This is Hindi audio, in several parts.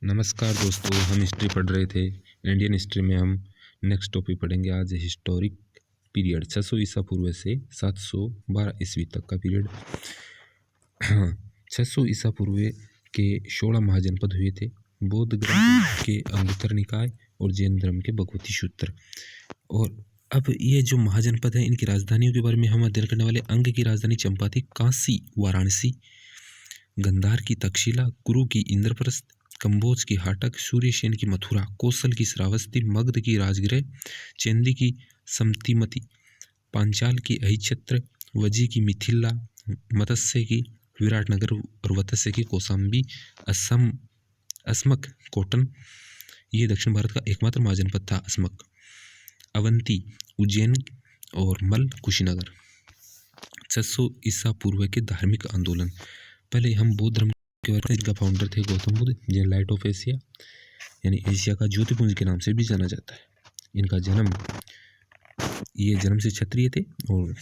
नमस्कार दोस्तों, हम हिस्ट्री पढ़ रहे थे। इंडियन हिस्ट्री में हम नेक्स्ट टॉपिक पढ़ेंगे आज हिस्टोरिक पीरियड 600 ईसा पूर्व से 712 ईस्वी तक का पीरियड। 600 ईसा पूर्व के 16 महाजनपद हुए थे। बौद्ध ग्रंथ के अंगुत्तर निकाय और जैन धर्म के भगवती सूत्र। और अब ये जो महाजनपद है, इनकी राजधानियों के बारे में हम अध्ययन करने वाले। अंग की राजधानी चंपा थी, काशी वाराणसी, गंधार की तक्षशिला, कुरु की इंद्रप्रस्थ, कंबोज की हाटक, सूर्यसेन की मथुरा, कौशल की श्रावस्ती, मगध की राजगृह, चेंदी की समतिमती, पांचाल की अहिच्छत्र, वजी की मिथिला, मत्स्य की विराटनगर और वत्स्य की कौशाम्बी, अस्मक कोटन, ये दक्षिण भारत का एकमात्र महाजनपद था। अस्मक, अवंती, उज्जैन और मल कुशीनगर। 600 ईसा पूर्व के धार्मिक आंदोलन। पहले हम बौद्ध धर्म के बारे में, इनका फाउंडर थे गौतम बुद्ध, जिन्हें लाइट ऑफ एशिया यानी एशिया का ज्योतिपुंज के नाम से भी जाना जाता है। इनका जन्म, ये जन्म से क्षत्रिय थे और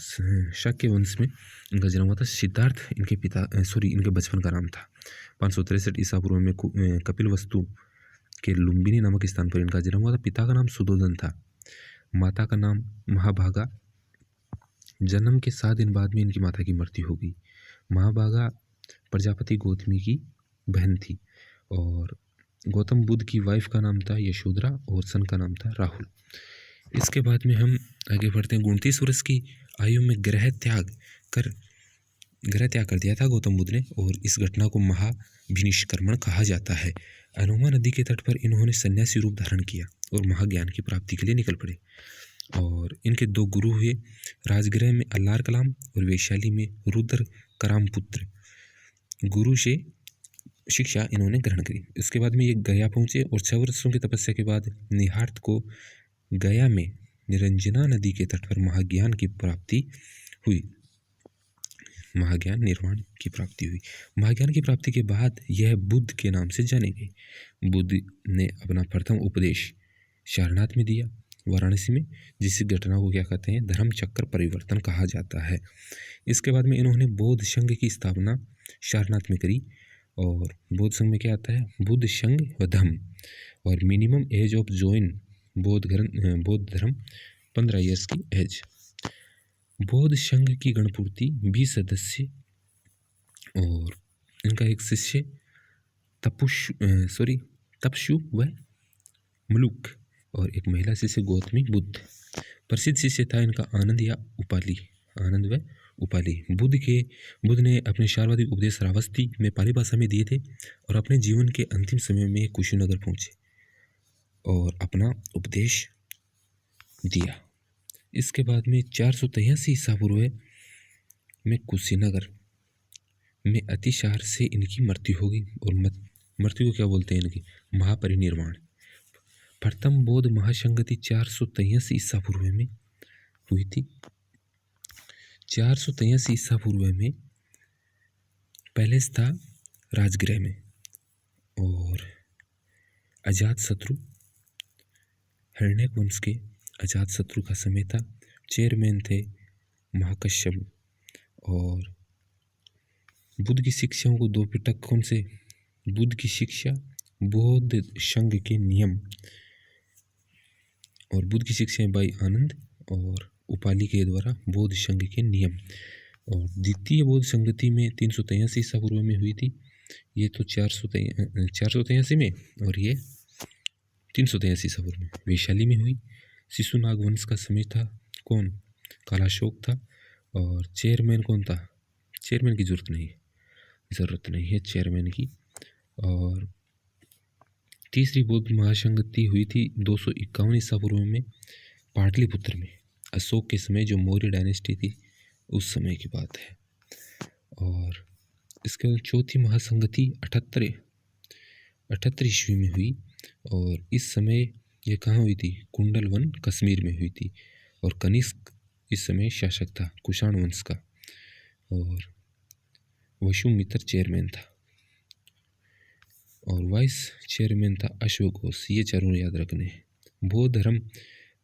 शाक्य वंश में इनका जन्म हुआ था। सिद्धार्थ इनके बचपन का नाम था। 563 ईसा पूर्व में कपिलवस्तु के लुम्बिनी नामक स्थान पर इनका जन्म हुआ था। पिता का नाम सुधोधन था, माता का नाम महाभागा। जन्म के 7 दिन बाद में इनकी माता की मृत्यु हो गई। महाभागा प्रजापति गौतमी की बहन थी और गौतम बुद्ध की वाइफ का नाम था यशोधरा और सन का नाम था राहुल। इसके बाद में हम आगे बढ़ते हैं। 29 वर्ष की आयु में ग्रह त्याग कर दिया था गौतम बुद्ध ने, और इस घटना को महाभिनिष्क्रमण कहा जाता है। अनुमा नदी के तट पर इन्होंने सन्यासी रूप धारण किया और महाज्ञान की प्राप्ति के लिए निकल पड़े। और इनके 2 गुरु हुए, राजगृह में अल्लार कलाम और वैशाली में रुद्र करामपुत्र। गुरु से शिक्षा इन्होंने ग्रहण करी। इसके बाद में ये गया पहुँचे और 6 वर्षों की तपस्या के बाद निहार्थ को गया में निरंजना नदी के तट पर महाज्ञान की प्राप्ति हुई। महाज्ञान निर्वाण की प्राप्ति हुई। महाज्ञान की प्राप्ति के बाद यह बुद्ध के नाम से जाने गए। बुद्ध ने अपना प्रथम उपदेश सारनाथ में दिया, वाराणसी में, जिस घटना को क्या कहते हैं, धर्म चक्र परिवर्तन कहा जाता है। इसके बाद में इन्होंने बौद्ध संघ की स्थापना सारनाथ में करी। और बौद्ध संघ में क्या आता है, बुद्ध संघ व धम्म। और मिनिमम एज ऑफ ज्वाइन बौद्ध धर्म 15 ईयर्स की एज। बौद्ध संघ की गणपूर्ति 20 सदस्य और इनका एक शिष्य तपस्यु व मलुक और एक महिला शिष्य गौतमी बुद्ध। प्रसिद्ध शिष्य था इनका आनंद व उपाली। बुद्ध ने अपने शारवादी उपदेश श्रावस्ती में पाली भाषा में दिए थे और अपने जीवन के अंतिम समय में कुशीनगर पहुंचे और अपना उपदेश दिया। इसके बाद में 483 ईसा पूर्व में कुशीनगर में अतिसार से इनकी मृत्यु हो गई। और मृत्यु को क्या बोलते हैं, इनकी महापरिनिर्वाण। प्रथम बौद्ध महासंगति 483 ईसा पूर्व में हुई थी। 483 ईसा पूर्व में पैलेस था राजगृह में, और अजातशत्रु, हिरण्यक वंश के अजातशत्रु का समय था। चेयरमैन थे महाकश्यप। और बुद्ध की शिक्षाओं को 2 पिटक कौन से, बुद्ध की शिक्षा, बौद्ध संघ के नियम और बुद्ध की शिक्षाएं बाई आनंद और उपाली के द्वारा बौद्ध संघ के नियम। और द्वितीय बौद्ध संगति में 383 ईसा पूर्व में हुई थी। ये तो 483 में, और ये 383 ईसा पूर्व में वैशाली में हुई। शिशुनाग वंश का समय था। कौन, कालाशोक था। और चेयरमैन कौन था, चेयरमैन की ज़रूरत नहीं है चेयरमैन की। और तीसरी बौद्ध महासंगति हुई थी 251 ईसा पूर्व में पाटलिपुत्र में, अशोक के समय, जो मौर्य डायनेस्टी थी उस समय की बात है। और इसके बाद चौथी महासंगति 78 ईस्वी में हुई। और इस समय ये कहाँ हुई थी, कुंडलवन कश्मीर में हुई थी। और कनिष्क इस समय शासक था कुषाण वंश का, और वसुमित्र चेयरमैन था, और वाइस चेयरमैन था अश्वघोष। ये चारों याद रखने हैं। बौद्ध धर्म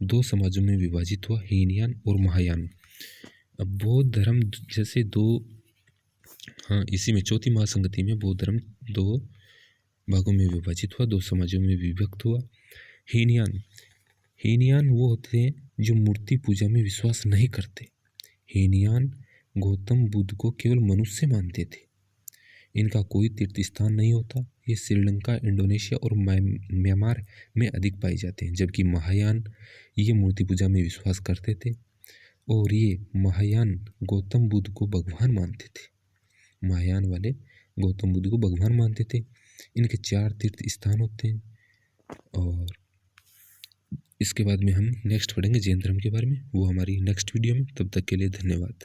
2 समाजों में विभाजित हुआ, हीनयान और महायान। अब बौद्ध धर्म जैसे 2, इसी में चौथी महासंगति में बौद्ध धर्म 2 भागों में विभाजित हुआ, 2 समाजों में विभक्त हुआ। हीनयान वो होते हैं जो मूर्ति पूजा में विश्वास नहीं करते। हीनयान गौतम बुद्ध को केवल मनुष्य मानते थे। इनका कोई तीर्थ स्थान नहीं होता। ये श्रीलंका, इंडोनेशिया और म्यांमार में अधिक पाए जाते हैं। जबकि महायान ये मूर्ति पूजा में विश्वास करते थे और ये महायान गौतम बुद्ध को भगवान मानते थे। महायान वाले गौतम बुद्ध को भगवान मानते थे। इनके 4 तीर्थ स्थान होते हैं। और इसके बाद में हम नेक्स्ट पढ़ेंगे जैन धर्म के बारे में, वो हमारी नेक्स्ट वीडियो में। तब तक के लिए धन्यवाद।